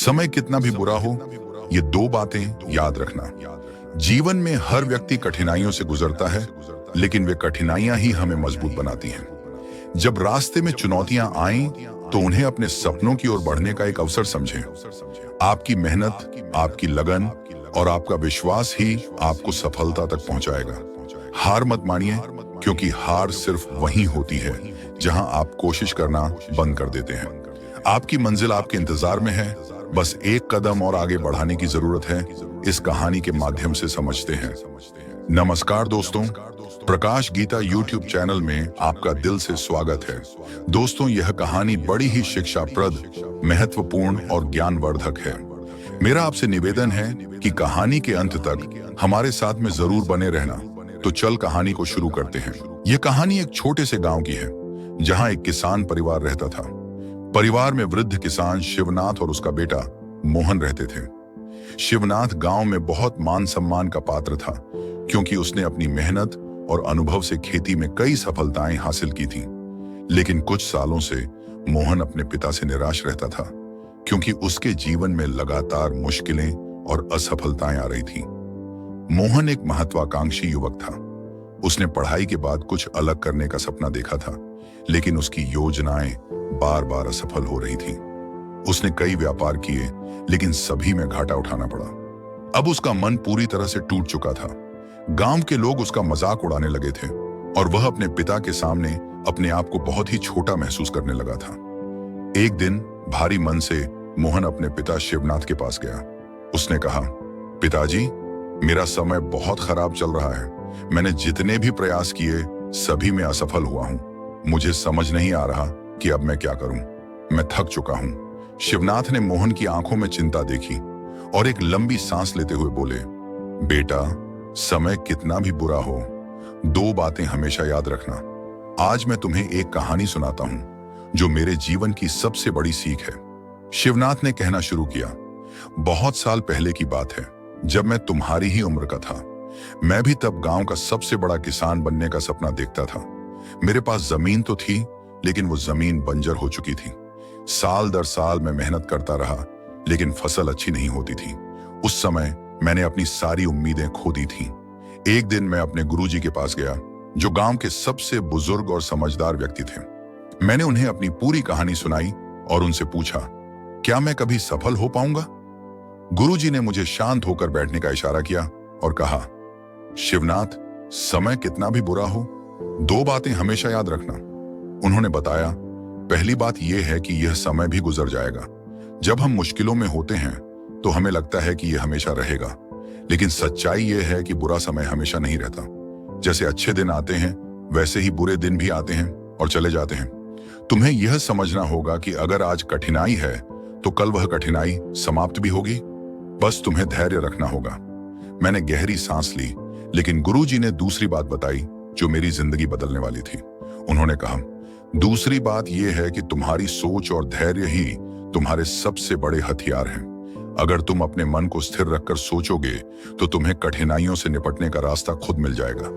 समय कितना भी बुरा हो, ये दो बातें याद रखना। जीवन में हर व्यक्ति कठिनाइयों से गुजरता है, लेकिन वे कठिनाइयां ही हमें मजबूत बनाती हैं। जब रास्ते में चुनौतियां आएं, तो उन्हें अपने सपनों की ओर बढ़ने का एक अवसर समझें। आपकी मेहनत, आपकी लगन और आपका विश्वास ही आपको सफलता तक पहुंचाएगा। हार मत मानिए, क्योंकि हार सिर्फ वहीं होती है जहां आप कोशिश करना बंद कर देते हैं। आपकी मंजिल आपके इंतजार में है, बस एक कदम और आगे बढ़ाने की जरूरत है। इस कहानी के माध्यम से समझते हैं। नमस्कार दोस्तों, प्रकाश गीता YouTube चैनल में आपका दिल से स्वागत है। दोस्तों, यह कहानी बड़ी ही शिक्षाप्रद, महत्वपूर्ण और ज्ञानवर्धक है। मेरा आपसे निवेदन है कि कहानी के अंत तक हमारे साथ में जरूर बने रहना। तो चल कहानी को शुरू करते हैं। यह कहानी एक छोटे से गांव की है, जहां एक किसान परिवार रहता था। परिवार में वृद्ध किसान शिवनाथ और उसका बेटा मोहन रहते थे। शिवनाथ गांव में बहुत मान सम्मान का पात्र था, क्योंकि उसने अपनी मेहनत और अनुभव से खेती में कई सफलताएं हासिल की थीं। लेकिन कुछ सालों से मोहन अपने पिता से निराश रहता था, क्योंकि उसके जीवन में लगातार मुश्किलें और असफलताएं आ रही थीं। मोहन एक महत्वाकांक्षी युवक था। उसने पढ़ाई के बाद कुछ अलग करने का सपना देखा था, लेकिन उसकी योजनाएं बार बार असफल हो रही थीं। उसने कई व्यापार किए, लेकिन सभी में घाटा उठाना पड़ा। अब उसका मन पूरी तरह से टूट चुका था। गांव के लोग उसका मजाक उड़ाने लगे थे और वह अपने पिता के सामने अपने आप को बहुत ही छोटा महसूस करने लगा था। एक दिन भारी मन से मोहन अपने पिता शिवनाथ के पास गया। उसने कहा, पिताजी, मेरा समय बहुत खराब चल रहा है। मैंने जितने भी प्रयास किए, सभी में असफल हुआ हूं। मुझे समझ नहीं आ रहा कि अब मैं क्या करूं। मैं थक चुका हूं। शिवनाथ ने मोहन की आंखों में चिंता देखी और एक लंबी सांस लेते हुए बोले, बेटा, समय कितना भी बुरा हो, दो बातें हमेशा याद रखना। आज मैं तुम्हें एक कहानी सुनाता हूं, जो मेरे जीवन की सबसे बड़ी सीख है। शिवनाथ ने कहना शुरू किया, बहुत साल पहले की बात है, जब मैं तुम्हारी ही उम्र का था। मैं भी तब गांव का सबसे बड़ा किसान बनने का सपना देखता था। मेरे पास जमीन तो थी, लेकिन वो जमीन बंजर हो चुकी थी। साल दर साल मैं मेहनत करता रहा, लेकिन फसल अच्छी नहीं होती थी। उस समय मैंने अपनी सारी उम्मीदें खो दी थी। एक दिन मैं अपने गुरुजी के पास गया, जो गांव के सबसे बुजुर्ग और समझदार व्यक्ति थे। मैंने उन्हें अपनी पूरी कहानी सुनाई और उनसे पूछा, क्या मैं कभी सफल हो पाऊंगा? गुरुजी ने मुझे शांत होकर बैठने का इशारा किया और कहा, शिवनाथ, समय कितना भी बुरा हो, दो बातें हमेशा याद रखना। उन्होंने बताया, पहली बात यह है कि यह समय भी गुजर जाएगा। जब हम मुश्किलों में होते हैं तो हमें लगता है कि यह हमेशा रहेगा, लेकिन सच्चाई यह है कि बुरा समय हमेशा नहीं रहता। जैसे अच्छे दिन आते हैं, वैसे ही बुरे दिन भी आते हैं और चले जाते हैं। तुम्हें यह समझना होगा कि अगर आज कठिनाई है, तो कल वह कठिनाई समाप्त भी होगी। बस तुम्हें धैर्य रखना होगा। मैंने गहरी सांस ली, लेकिन गुरुजी ने दूसरी बात बताई, जो मेरी जिंदगी बदलने वाली थी। उन्होंने कहा, दूसरी बात यह है कि तुम्हारी सोच और धैर्य ही तुम्हारे सबसे बड़े हथियार हैं। अगर तुम अपने मन को स्थिर रखकर सोचोगे, तो तुम्हें कठिनाइयों से निपटने का रास्ता खुद मिल जाएगा।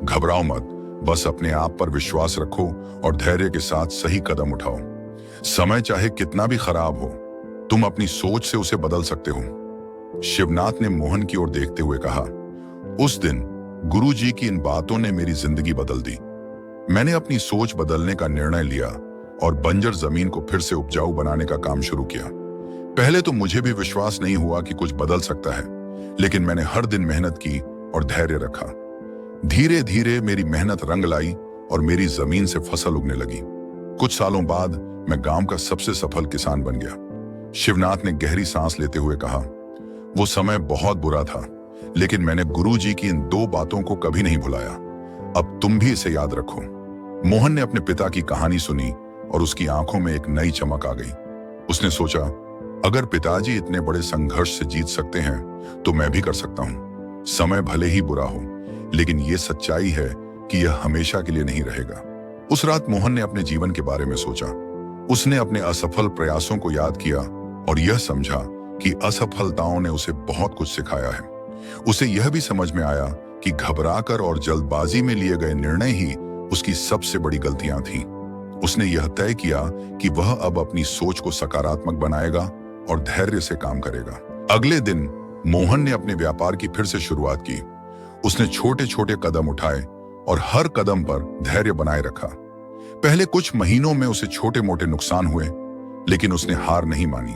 घबराओ मत, बस अपने आप पर विश्वास रखो और धैर्य के साथ सही कदम उठाओ। समय चाहे कितना भी खराब हो, तुम अपनी सोच से उसे बदल सकते हो। शिवनाथ ने मोहन की ओर देखते हुए कहा, उस दिन गुरुजी की इन बातों ने मेरी जिंदगी बदल दी। मैंने अपनी सोच बदलने का निर्णय लिया और बंजर जमीन को फिर से उपजाऊ बनाने का काम शुरू किया। पहले तो मुझे भी विश्वास नहीं हुआ कि कुछ बदल सकता है, लेकिन मैंने हर दिन मेहनत की और धैर्य रखा। धीरे धीरे मेरी मेहनत रंग लाई और मेरी जमीन से फसल उगने लगी। कुछ सालों बाद मैं गांव का सबसे सफल किसान बन गया। शिवनाथ ने गहरी सांस लेते हुए कहा, वो समय बहुत बुरा था, लेकिन मैंने गुरुजी की इन दो बातों को कभी नहीं भुलाया। अब तुम भी इसे याद रखो। मोहन ने अपने पिता की कहानी सुनी और उसकी आंखों में एक नई चमक आ गई। उसने सोचा, अगर पिताजी इतने बड़े संघर्ष से जीत सकते हैं, तो मैं भी कर सकता हूं। समय भले ही बुरा हो, लेकिन यह सच्चाई है कि यह हमेशा के लिए नहीं रहेगा। उस रात मोहन ने अपने जीवन के बारे में सोचा। उसने अपने असफल प्रयासों को याद किया और यह समझा कि असफलताओं ने उसे बहुत कुछ सिखाया है। उसे यह भी समझ में आया कि घबराकर और जल्दबाजी में लिए गए निर्णय ही उसकी सबसे बड़ी गलतियां थीं। उसने यह तय किया कि वह अब अपनी सोच को सकारात्मक बनाएगा और धैर्य से काम करेगा। अगले दिन मोहन ने अपने व्यापार की फिर से शुरुआत की। उसने छोटे छोटे कदम उठाए और हर कदम पर धैर्य बनाए रखा। पहले कुछ महीनों में उसे छोटे मोटे नुकसान हुए, लेकिन उसने हार नहीं मानी।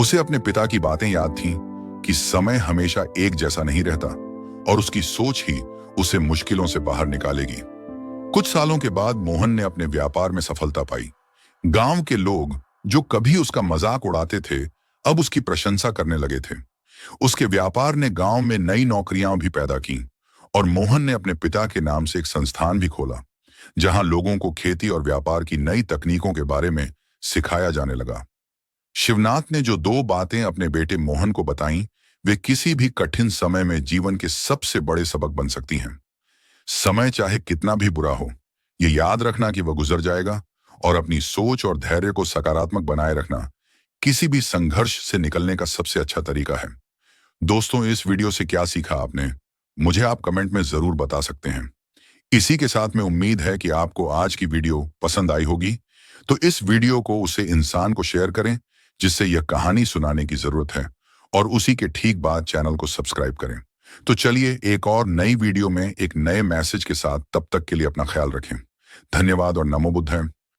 उसे अपने पिता की बातें याद थीं कि समय हमेशा एक जैसा नहीं रहता और उसकी सोच ही उसे मुश्किलों से बाहर निकालेगी। कुछ सालों के बाद मोहन ने अपने व्यापार में सफलता पाई। गांव के लोग जो कभी उसका मजाक उड़ाते थे, अब उसकी प्रशंसा करने लगे थे। उसके व्यापार ने गांव में नई नौकरियां भी पैदा की और मोहन ने अपने पिता के नाम से एक संस्थान भी खोला, जहां लोगों को खेती और व्यापार की नई तकनीकों के बारे में सिखाया जाने लगा। शिवनाथ ने जो दो बातें अपने बेटे मोहन को बताईं, वे किसी भी कठिन समय में जीवन के सबसे बड़े सबक बन सकती हैं। समय चाहे कितना भी बुरा हो, ये याद रखना कि वह गुजर जाएगा, और अपनी सोच और धैर्य को सकारात्मक बनाए रखना किसी भी संघर्ष से निकलने का सबसे अच्छा तरीका है। दोस्तों, इस वीडियो से क्या सीखा आपने, मुझे आप कमेंट में जरूर बता सकते हैं। इसी के साथ में उम्मीद है कि आपको आज की वीडियो पसंद आई होगी। तो इस वीडियो को उसे इंसान को शेयर करें जिससे यह कहानी सुनाने की जरूरत है, और उसी के ठीक बाद चैनल को सब्सक्राइब करें। तो चलिए एक और नई वीडियो में एक नए मैसेज के साथ, तब तक के लिए अपना ख्याल रखें। धन्यवाद और नमो बुद्धाय।